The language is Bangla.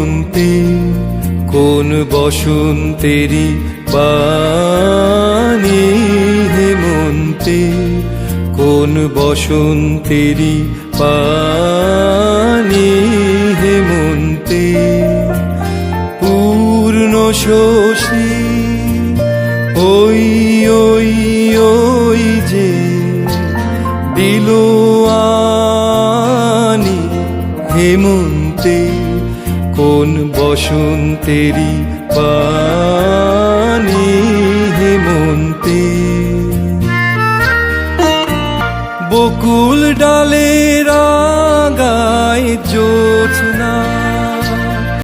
হেমন্তে, কোন বসন্তেরি বাণী হেমন্তে, কোন বসন্তেরি বাণী হেমন্তে। পূর্ণ শশী ওই ওই ওই যে বিলোয়ানি হেমন্তে, কোন বসন্তেরি বাণী হেমন্তে। বকুল ডালে রাগায়